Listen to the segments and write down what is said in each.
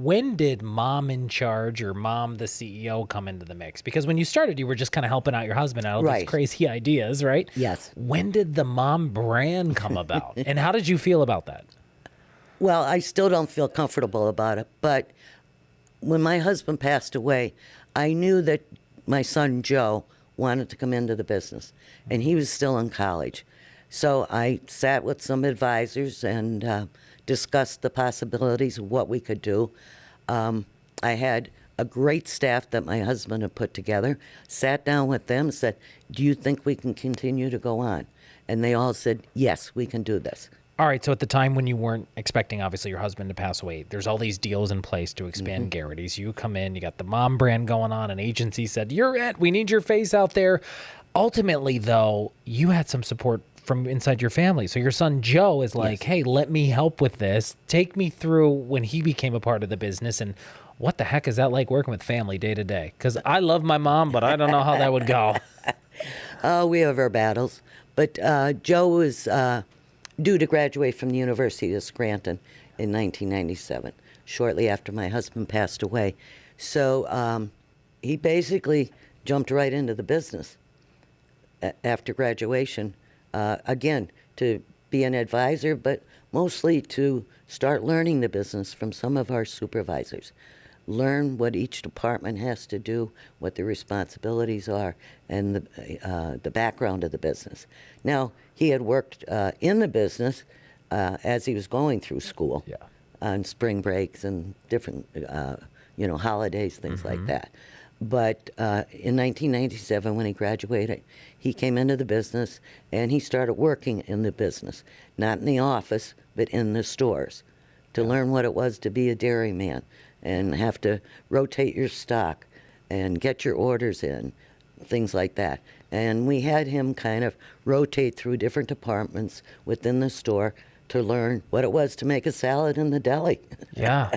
when did mom in charge or mom the CEO come into the mix? Because when you started, you were just kind of helping out your husband out of these crazy ideas, right? Yes. When did the mom brand come about? And how did you feel about that? Well, I still don't feel comfortable about it, but when my husband passed away, I knew that my son Joe wanted to come into the business, and he was still in college. So I sat with some advisors and discussed the possibilities of what we could do. I had a great staff that my husband had put together, sat down with them and said, do you think we can continue to go on? And they all said, yes, we can do this. All right, so at the time when you weren't expecting, obviously, your husband to pass away, there's all these deals in place to expand Garrity's. You come in, you got the mom brand going on, an agency said, you're it, we need your face out there. Ultimately, though, you had some support from inside your family. So your son Joe is like, hey, let me help with this. Take me through when he became a part of the business, and what the heck is that like working with family day to day? Because I love my mom, but I don't know how that would go. We have our battles. But Joe was due to graduate from the University of Scranton in 1997, shortly after my husband passed away. So he basically jumped right into the business after graduation, again, to be an advisor, but mostly to start learning the business from some of our supervisors. Learn what each department has to do, what their responsibilities are, and the background of the business. Now, he had worked in the business as he was going through school on spring breaks and different, holidays, things like that. But in 1997, when he graduated, he came into the business and he started working in the business, not in the office, but in the stores, to learn what it was to be a dairyman and have to rotate your stock and get your orders in, things like that. And we had him kind of rotate through different departments within the store to learn what it was to make a salad in the deli. Yeah.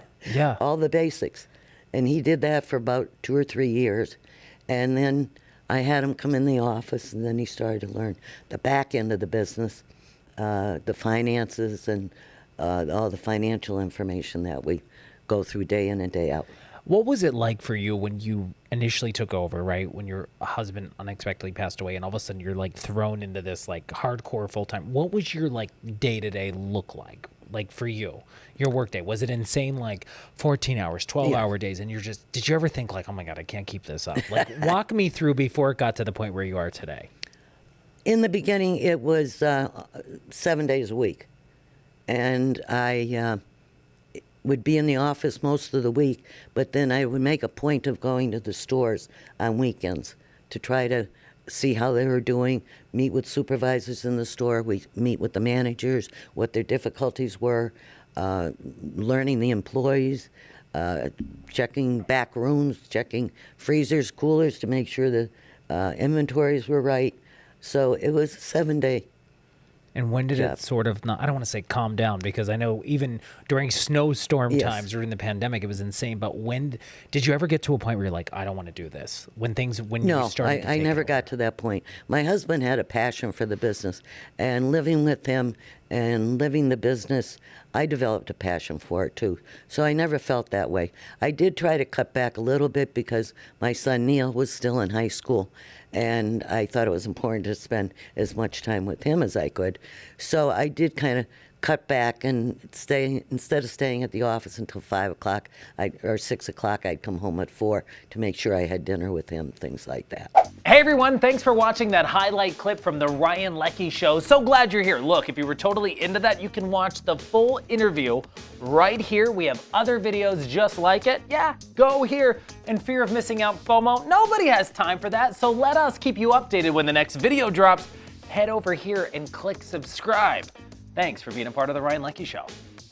All the basics. And he did that for about 2 or 3 years. And then I had him come in the office, and then he started to learn the back end of the business, the finances, and all the financial information that we go through day in and day out. What was it like for you when you initially took over, right? When your husband unexpectedly passed away and all of a sudden you're like thrown into this like hardcore full-time. What was your like day-to-day look like for you, your work day? Was it insane, like 14 hours, 12-hour days? And did you ever think like, oh my God, I can't keep this up? Like walk me through before it got to the point where you are today. In the beginning, it was 7 days a week. And I would be in the office most of the week, but then I would make a point of going to the stores on weekends to try to see how they were doing, meet with supervisors in the store, we meet with the managers, what their difficulties were, learning the employees, checking back rooms, checking freezers, coolers to make sure the inventories were right. So it was a 7-day. And when did it sort of not, I don't want to say calm down, because I know even during snowstorm times during the pandemic, it was insane. But when did you ever get to a point where you're like, I don't want to do this? When you started to I take never it got to that point. My husband had a passion for the business, and living with him and living the business, I developed a passion for it too. So I never felt that way. I did try to cut back a little bit because my son Neil was still in high school, and I thought it was important to spend as much time with him as I could. So I did kind of cut back and instead of staying at the office until 5 o'clock or 6 o'clock, I'd come home at 4 to make sure I had dinner with him, things like that. Hey everyone, thanks for watching that highlight clip from the Ryan Leckey Show. So glad you're here. Look, if you were totally into that, you can watch the full interview right here. We have other videos just like it. Yeah, go here. In fear of missing out FOMO, nobody has time for that, so let us keep you updated when the next video drops. Head over here and click subscribe. Thanks for being a part of the Ryan Leckey Show.